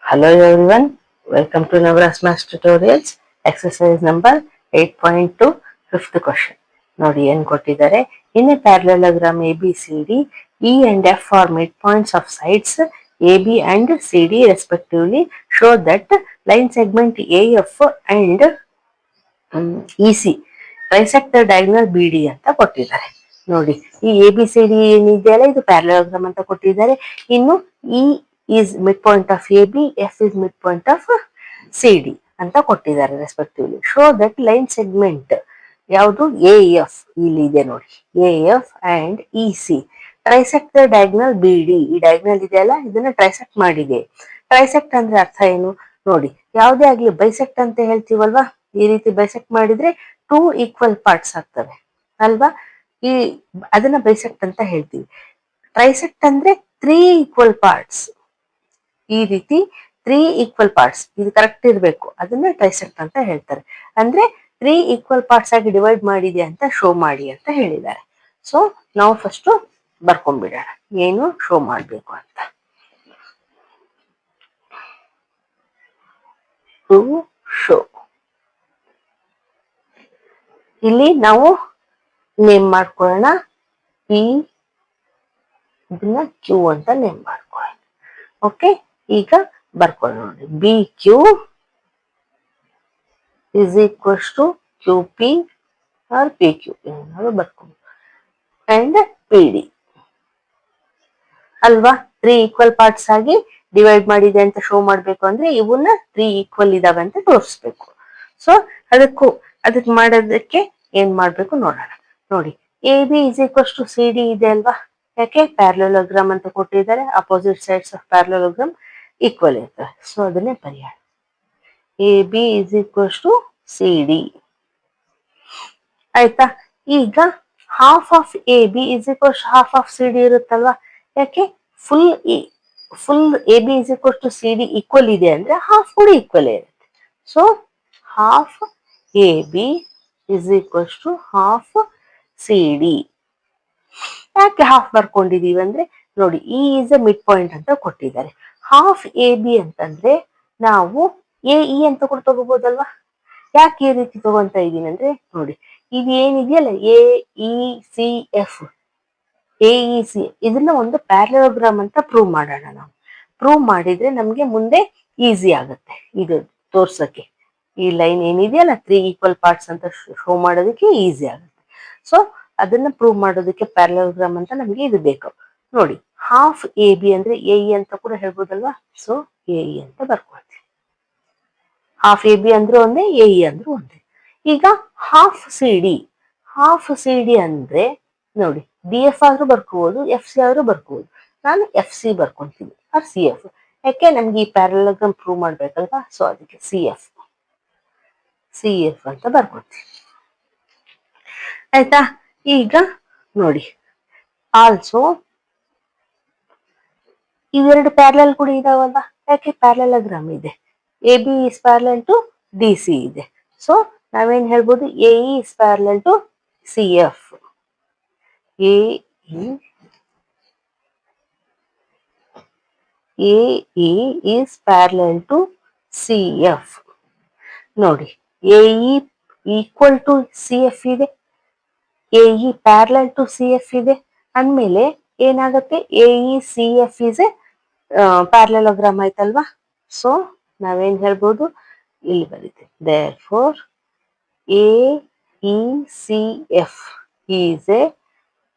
Hello everyone, welcome to Navras Maths Tutorials, exercise number 8.2, fifth question. ನೋಡಿ ಏನು ಕೊಟ್ಟಿದ್ದಾರೆ. In a parallelogram ABCD, E and F are midpoints of sides AB and CD respectively. Show that line segment AF and EC bisect the diagonal BD ಅಂತ ಕೊಟ್ಟಿದ್ದಾರೆ. ನೋಡಿ ಈ ABCD ಏನಿದೆಯಲ್ಲ ಇದು parallelogram ಅಂತ ಕೊಟ್ಟಿದ್ದಾರೆ. ಇನ್ನು E is mid point of A B, F is mid point of C D ಅಂತ ಕೊಟ್ಟಿದ್ದಾರೆ respectively. Show that line segment ಯಾವುದು ಎ ಎಫ್ ಇಲ್ಲಿ ಇದೆ ನೋಡಿ, A F and E C trisect the diagonal B D. ಈ diagonal ಇದೆಯಲ್ಲ ಇದನ್ನ trisect ಮಾಡಿದೆ. ಟ್ರೈಸೆಕ್ಟ್ ಅಂದ್ರೆ ಅರ್ಥ ಏನು ನೋಡಿ, ಯಾವುದೇ ಆಗ್ಲಿ ಬೈಸೆಕ್ಟ್ ಅಂತ ಹೇಳ್ತೀವಲ್ವಾ, ಈ ರೀತಿ ಬೈಸೆಕ್ಟ್ ಮಾಡಿದ್ರೆ 2 ಈಕ್ವಲ್ ಪಾರ್ಟ್ಸ್ ಆಗ್ತವೆ ಅಲ್ವಾ, ಈ ಅದನ್ನ ಬೈಸೆಕ್ಟ್ ಅಂತ ಹೇಳ್ತೀವಿ. ಟ್ರೈಸೆಕ್ಟ್ ಅಂದ್ರೆ 3 ಈಕ್ವಲ್ ಪಾರ್ಟ್ಸ್, ಈ ರೀತಿ 3 ಈಕ್ವಲ್ ಪಾರ್ಟ್ಸ್ ಇದು ಕರೆಕ್ಟ್ ಇರಬೇಕು, ಅದನ್ನ ಟ್ರೈಸೆಕ್ಟ್ ಅಂತ ಹೇಳ್ತಾರೆ. ಅಂದ್ರೆ 3 ಈಕ್ವಲ್ ಪಾರ್ಟ್ಸ್ ಆಗಿ ಡಿವೈಡ್ ಮಾಡಿದೆ ಅಂತ ಶೋ ಮಾಡಿ ಅಂತ ಹೇಳಿದ್ದಾರೆ. ಸೊ ನಾವು ಫಸ್ಟ್ ಬರ್ಕೊಂಡ್ಬಿಡೋಣ ಏನು ಶೋ ಮಾಡಬೇಕು ಅಂತ. ಟು ಶೋ, ಇಲ್ಲಿ ನಾವು ನೇಮ್ ಮಾಡ್ಕೊಳ್ಳೋಣ, ಪಿ ಇದನ್ನ ಕ್ಯೂ ಅಂತ ನೇಮ್ ಮಾಡ್ಕೊಳ್ಳೋಣ. ಓಕೆ, ಈಗ ಬರ್ಕೊಳ್ಳೋಣ ನೋಡಿ, B Q is equals to Q P R P Q ಏನಾದ್ರು ಬರ್ಕೊಂಡು ಅಂಡ್ ಪಿ ಡಿ ಅಲ್ವಾ. 3 ಈಕ್ವಲ್ ಪಾರ್ಟ್ಸ್ ಆಗಿ ಡಿವೈಡ್ ಮಾಡಿದೆ ಅಂತ ಶೋ ಮಾಡ್ಬೇಕು ಅಂದ್ರೆ ಇವನ್ನ 3 ಈಕ್ವಲ್ ಇದಾವೆ ಅಂತ ತೋರಿಸ್ಬೇಕು. ಸೊ ಅದಕ್ಕೆ ಮಾಡೋದಕ್ಕೆ ಏನ್ ಮಾಡ್ಬೇಕು ನೋಡೋಣ. ನೋಡಿ, A B is equals to C D ಇದೆ ಅಲ್ವಾ, ಯಾಕೆ ಪ್ಯಾರಲೋಗ್ರಾಮ್ ಅಂತ ಕೊಟ್ಟಿದ್ದಾರೆ, opposite sides of parallelogram equal ಇರ್ತವೆ. ಸೊ ಅದನ್ನೇ ಪರಿಹಾರ, A B is equals to C D ಆಯ್ತಾ. ಈಗ half of A B is equals half of C D ಇರುತ್ತಲ್ವಾ, ಯಾಕೆ full A B is equals to C D equal ಇದೆ ಅಂದ್ರೆ half ಕೂಡ ಈಕ್ವಲ್ ಇರುತ್ತೆ. So half A B is equals to half C D. ಯಾಕೆ half ಬರ್ಕೊಂಡಿದೀವಿ ಅಂದ್ರೆ ನೋಡಿ, E is a midpoint ಅಂತ ಕೊಟ್ಟಿದ್ದಾರೆ. ಹಾಫ್ ಎ ಬಿ ಅಂತಂದ್ರೆ ನಾವು ಎ ಇ ಅಂತ ಕೂಡ ತಗೋಬಹುದಲ್ವಾ. ಯಾಕೆ ಈ ರೀತಿ ತಗೊಂತ ಇದೀನಿ ಅಂದ್ರೆ ನೋಡಿ, ಇದು ಏನಿದೆಯಲ್ಲ A E C F, A E C ಇದನ್ನ ಒಂದು ಪ್ಯಾರಲೋಗ್ರಾಮ್ ಅಂತ ಪ್ರೂವ್ ಮಾಡೋಣ. ನಾವು ಪ್ರೂವ್ ಮಾಡಿದ್ರೆ ನಮ್ಗೆ ಮುಂದೆ ಈಸಿ ಆಗುತ್ತೆ ಇದು ತೋರ್ಸಕ್ಕೆ. ಈ ಲೈನ್ ಏನಿದೆಯಲ್ಲ 3 ಈಕ್ವಲ್ ಪಾರ್ಟ್ಸ್ ಅಂತ ಶೋ ಮಾಡೋದಕ್ಕೆ ಈಸಿ ಆಗುತ್ತೆ. ಸೊ ಅದನ್ನ ಪ್ರೂವ್ ಮಾಡೋದಕ್ಕೆ ಪ್ಯಾರಲೋಗ್ರಾಮ್ ಅಂತ ನಮ್ಗೆ ಇದು ಬೇಕು. ನೋಡಿ, ಹಾಫ್ ಎ ಬಿ ಅಂದ್ರೆ ಎ ಇ ಅಂತ ಕೂಡ ಹೇಳ್ಬೋದಲ್ವಾ. ಸೊ ಎ ಇ ಅಂತ ಬರ್ಕೊಳ್ತೀವಿ. ಹಾಫ್ ಎ ಬಿ ಅಂದ್ರೂ ಒಂದೇ, ಎ ಇ ಅಂದ್ರೂ ಒಂದೇ. ಈಗ ಹಾಫ್ ಸಿ ಡಿ ಅಂದ್ರೆ ನೋಡಿ, ಡಿ ಎಫ್ ಆದ್ರೂ ಬರ್ಕೋಬಹುದು, ಎಫ್ ಸಿ ಆದ್ರೂ ಬರ್ಕೋಬಹುದು. ನಾನು ಎಫ್ ಸಿ ಬರ್ಕೊಂತೀನಿ ಆರ್ ಸಿ ಎಫ್, ಯಾಕೆ ನಮ್ಗೆ ಈ ಪ್ಯಾರಲೋಗ್ರಾಮ್ ಪ್ರೂವ್ ಮಾಡ್ಬೇಕಲ್ವಾ. ಸೊ ಅದಕ್ಕೆ ಸಿ ಎಫ್ ಅಂತ ಬರ್ಕೊತೀನಿ ಆಯ್ತಾ. ಈಗ ನೋಡಿ, ಆಲ್ಸೋ ಇವೆರಡು ಪ್ಯಾರಲಲ್ ಕೂಡ ಇದಾವಲ್ವಾ, ಯಾಕೆ ಪ್ಯಾರಲೋಗ್ರಾಮ್ ಇದೆ. A B is parallel to D C ಇದೆ. ಸೊ ನಾವೇನ್ ಹೇಳ್ಬೋದು, A E is parallel to C F. A E is parallel to C F. ನೋಡಿ, A E equal to C F ಇದೆ, A E parallel to C F ಇದೆ ಅಂದ್ಮೇಲೆ ಏನಾಗುತ್ತೆ, A E C F is a parallelogram ಆಯ್ತಲ್ವಾ. So ನಾವೇನ್ ಹೇಳ್ಬೋದು, ಇಲ್ಲಿ ಬರೀತೀವಿ, therefore A E C F is a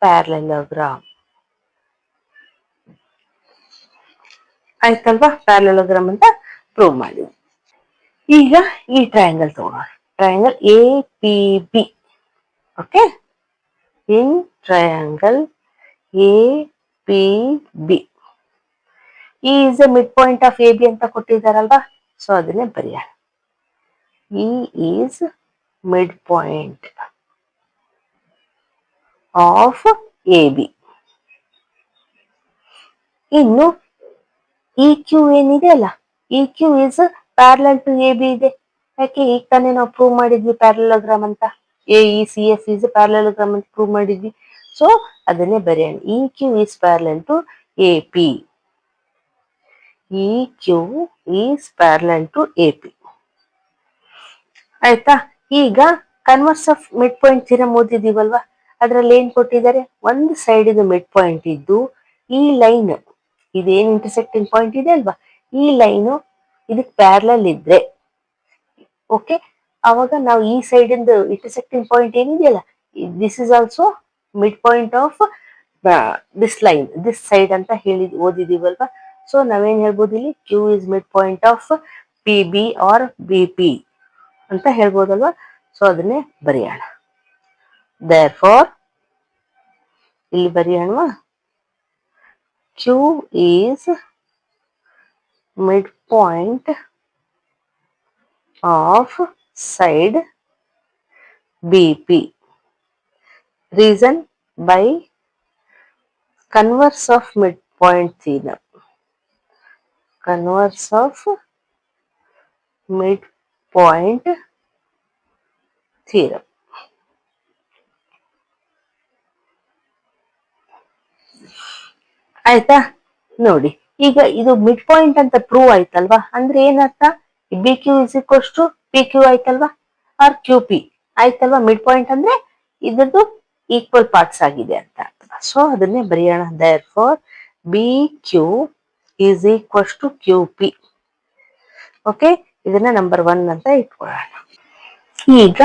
parallelogram ಆಯ್ತಲ್ವಾ. ಪ್ಯಾರಲೋಗ್ರಾಮ್ ಅಂತ ಪ್ರೂವ್ ಮಾಡಿದ್ವಿ. ಈಗ ಈ ಟ್ರಯಾಂಗಲ್ ತಗೋಣ, triangle A P B. Okay, in triangle A P B E is a mid point of A B ಅಂತ ಕೊಟ್ಟಿದ್ದಾರಲ್ವಾ. ಸೊ ಅದನ್ನೇ ಬರೆಯೋಣ, E is mid point of A B. ಇನ್ನು ಇ ಕ್ಯೂ ಏನಿದೆ ಅಲ್ಲ, E Q is parallel to A B ಇದೆ. ಯಾಕೆ ಈಗ ತಾನೇ ನಾವು ಪ್ರೂವ್ ಮಾಡಿದ್ವಿ ಪ್ಯಾರಲೋಗ್ರಾಮ್ ಅಂತ, A E C F is parallelogram ಅಂತ ಪ್ರೂವ್ ಮಾಡಿದ್ವಿ. ಸೊ ಅದನ್ನೇ ಬರೆಯೋಣ, E Q is parallel to A P. E Q is parallel to A P. ಆಯ್ತಾ? ಈಗ converse of mid point theorem ಓದಿದೀವಲ್ವಾ, ಅದ್ರಲ್ಲಿ ಏನ್ ಕೊಟ್ಟಿದ್ದಾರೆ, ಒಂದು ಸೈಡ್ ಇದು ಮಿಡ್ ಪಾಯಿಂಟ್ ಇದ್ದು ಈ ಲೈನ್ ಇದೇನ್ ಇಂಟರ್ಸೆಕ್ಟಿಂಗ್ ಪಾಯಿಂಟ್ ಇದೆ ಅಲ್ವಾ, ಈ ಲೈನು ಇದಕ್ಕೆ ಪ್ಯಾರಲಲ್ ಇದ್ರೆ ಓಕೆ, ಅವಾಗ ನಾವು ಈ ಸೈಡ್ ಇಂದ ಇಂಟರ್ಸೆಕ್ಟಿಂಗ್ ಪಾಯಿಂಟ್ ಏನಿದೆಯಲ್ಲ, this is also mid point of this line, this side ಅಂತ ಹೇಳಿ ಓದಿದೀವಲ್ವಾ. ಸೊ ನಾವೇನ್ ಹೇಳ್ಬೋದು ಇಲ್ಲಿ, Q is mid point of P B R B P ಅಂತ ಹೇಳ್ಬೋದಲ್ವಾ. ಸೊ ಅದನ್ನೇ ಬರೆಯೋಣ. ದೇರ್ ಫಾರ್ ಇಲ್ಲಿ ಬರೆಯೋಣವಾ, Q is mid point of side BP. Reason by converse of midpoint theorem. Converse of midpoint theorem. ಆಯ್ತಾ? ನೋಡಿ, ಈಗ ಇದು ಮಿಡ್ ಪಾಯಿಂಟ್ ಅಂತ ಪ್ರೂವ್ ಆಯ್ತಲ್ವಾ, ಅಂದ್ರೆ ಏನರ್ಥ, B Q is equals to P Q ಆಯ್ತಲ್ವಾ, ಆರ್ ಕ್ಯೂ ಪಿ ಆಯ್ತಲ್ವಾ. ಮಿಡ್ ಪಾಯಿಂಟ್ ಅಂದ್ರೆ ಇದ್ರದ್ದು ಈಕ್ವಲ್ ಪಾರ್ಟ್ಸ್ ಆಗಿದೆ ಅಂತ ಅರ್ಥ. ಸೊ ಅದನ್ನೇ ಬರೆಯೋಣ. Therefore B Q is equals to Q P. Okay, ಇದನ್ನ ನಂಬರ್ 1 ಅಂತ ಇಟ್ಕೊಳ್ಳೋಣ. ಈಗ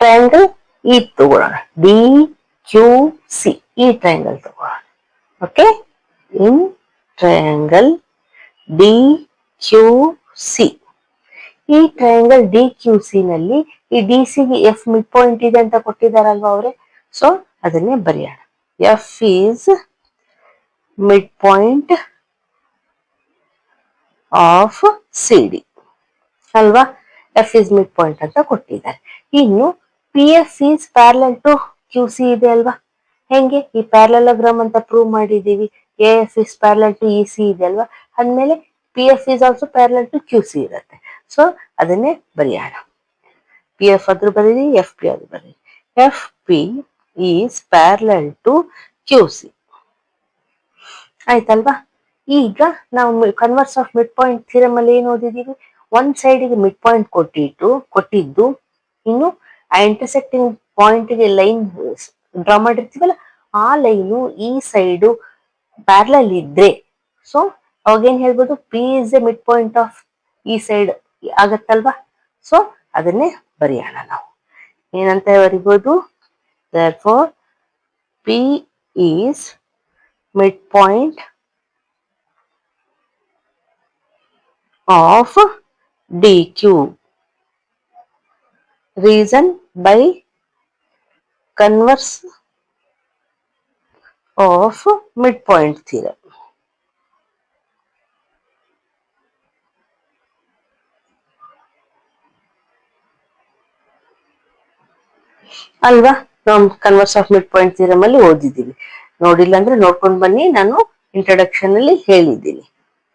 ಟ್ರಯಾಂಗಲ್ ಈ ತಗೊಳ್ಳೋಣ, ಡಿ ಕ್ಯೂ ಸಿ, ಈ ಟ್ರಯಾಂಗಲ್ ತಗೊಳ್ಳೋಣ. Okay, in triangle D Q C, ಈ ಟ್ರಯಾಂಗಲ್ ಡಿ ಕ್ಯೂ ಸಿ ನಲ್ಲಿ ಈ ಡಿ ಸಿಗೆ ಎಫ್ ಮಿಡ್ ಪಾಯಿಂಟ್ ಇದೆ ಅಂತ ಕೊಟ್ಟಿದಾರಲ್ವಾ ಅವರೇ. ಸೊ ಅದನ್ನೇ ಬರೆಯೋಣ. F is mid point of C D ಅಲ್ವಾ, ಎಫ್ ಇಸ್ ಮಿಡ್ ಪಾಯಿಂಟ್ ಅಂತ ಕೊಟ್ಟಿದ್ದಾರೆ. ಇನ್ನು P F is parallel to Q C ಇದೆ ಅಲ್ವಾ. ಹೆಂಗೆ, ಈ ಪ್ಯಾರಲೋಗ್ರಾಮ್ ಅಂತ ಪ್ರೂವ್ ಮಾಡಿದೀವಿ. A F is parallel to E C ಇದೆ ಅಲ್ವಾ, ಅಂದ್ಮೇಲೆ P F is also parallel to Q C ಇರುತ್ತೆ. ಸೊ ಅದನ್ನೇ ಬರೆಯೋಣ. ಪಿ ಎಫ್ ಆದ್ರೂ ಬರೀರಿ, ಎಫ್ ಪಿ ಆದ್ರೂ ಬರೀರಿ. F P is parallel to Q C ಆಯ್ತಲ್ವಾ. ಈಗ ನಾವು converse of mid point theorem ಅಲ್ಲಿ ಏನ್ ಓದಿದೀವಿ, ಒಂದ್ ಸೈಡ್ಗೆ ಮಿಡ್ ಪಾಯಿಂಟ್ ಕೊಟ್ಟಿದ್ದು, ಇನ್ನು ಆ ಇಂಟರ್ಸೆಕ್ಟಿಂಗ್ ಪಾಯಿಂಟ್ಗೆ ಲೈನ್ ಡ್ರಾ ಮಾಡಿರ್ತೀವಲ್ಲ, ಆ ಲೈನು ಈ ಸೈಡು ಪ್ಯಾರಲಲ್ ಇದ್ರೆ, ಸೊ ಅವಾಗೇನ್ ಹೇಳ್ಬೋದು, P is a mid point of ಈ ಸೈಡ್ ಆಗತ್ತಲ್ವಾ. ಸೊ ಅದನ್ನೇ ಬರೆಯೋಣ ನಾವು. ಏನಂತ ಬರಿಬೋದು, therefore P is midpoint of DQ. Reason by converse of midpoint theorem. ಅಲ್ವಾ, ನಾವು converse of mid point theorem ಅಲ್ಲಿ ಓದಿದ್ದೀವಿ. ನೋಡಿಲ್ಲ ಅಂದ್ರೆ ನೋಡ್ಕೊಂಡು ಬನ್ನಿ, ನಾನು ಇಂಟ್ರೊಡಕ್ಷನ್ ಅಲ್ಲಿ ಹೇಳಿದ್ದೀನಿ.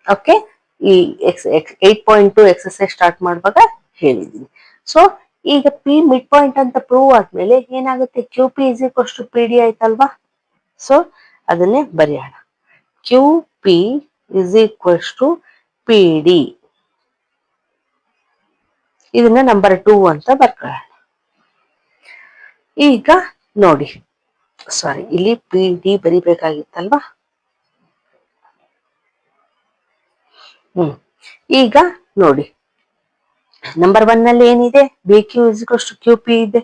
ಓಕೆ, ಈ 8.2 ಎಕ್ಸರ್ಸೈಸ್ ಸ್ಟಾರ್ಟ್ ಮಾಡುವಾಗ ಹೇಳಿದ್ದೀನಿ. ಸೊ ಈಗ ಪಿ ಮಿಡ್ ಪಾಯಿಂಟ್ ಅಂತ ಪ್ರೂವ್ ಆದ್ಮೇಲೆ ಏನಾಗುತ್ತೆ, Q P is equals to P D ಆಯ್ತಲ್ವಾ. ಸೊ ಅದನ್ನೇ ಬರೆಯೋಣ. Q P is equals to P D. ಇದನ್ನ ನಂಬರ್ 2 ಅಂತ ಬರ್ಕೊಳ್ಳೋಣ. ಈಗ ನೋಡಿ, ಸಾರಿ, ಇಲ್ಲಿ ಪಿ ಡಿ ಬರಿಬೇಕಾಗಿತ್ತಲ್ವಾ. ಈಗ ನೋಡಿ, ನಂಬರ್ 1 ನಲ್ಲಿ ಏನಿದೆ, B Q is equals to Q P ಇದೆ.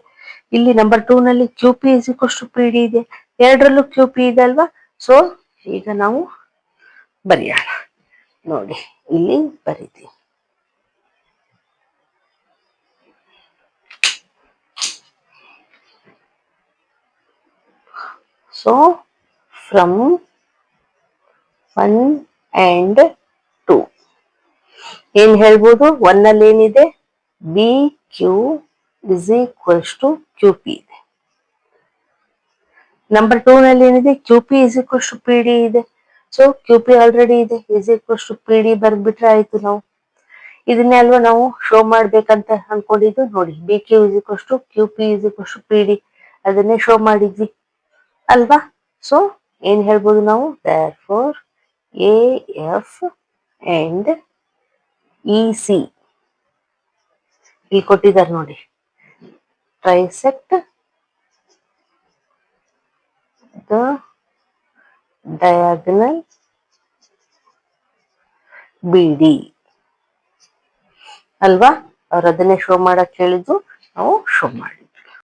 ಇಲ್ಲಿ ನಂಬರ್ 2 ನಲ್ಲಿ Q P is equals to P D ಇದೆ. ಎರಡರಲ್ಲೂ ಕ್ಯೂ ಪಿ ಇದೆ ಅಲ್ವಾ. ಸೊ ಈಗ ನಾವು ಬರೆಯೋಣ. ನೋಡಿ, ಇಲ್ಲಿ ಬರೀತೀವಿ. ಸೊ ಫ್ರಮ್ 1 and 2 ಏನ್ ಹೇಳ್ಬೋದು, 1 ನಲ್ಲಿ ಏನಿದೆ, B Q is equals to Q P ಇದೆ. ನಂಬರ್ 2 ನಲ್ಲಿ ಏನಿದೆ, Q P is equals to P D ಇದೆ. ಸೊ ಕ್ಯೂ ಪಿ ಆಲ್ರೆಡಿ ಇದೆ, is equals to P D ಬರ್ಬಿಟ್ರೆ ಆಯ್ತು. ನಾವು ಇದನ್ನೇ ಅಲ್ವಾ ನಾವು ಶೋ ಮಾಡ್ಬೇಕಂತ ಅನ್ಕೊಂಡಿದ್ದು. ನೋಡಿ, B Q is equals to Q P is equals to P D, ಅದನ್ನೇ ಶೋ ಮಾಡಿದ್ವಿ ಅಲ್ವಾ. ಸೊ ಏನ್ ಹೇಳ್ಬೋದು ನಾವು, therefore A F and EC. ಇಲ್ಲಿ ಕೊಟ್ಟಿದ್ದಾರೆ ನೋಡಿ, ಟ್ರೈಸೆಕ್ಟ್ ದ ಡಯಾಗನಲ್ BD ಅಲ್ವಾ? ಅವ್ರು ಅದನ್ನೇ ಶೋ ಮಾಡಕ್ ಹೇಳಿದ್ದು, ನಾವು ಶೋ ಮಾಡಿ.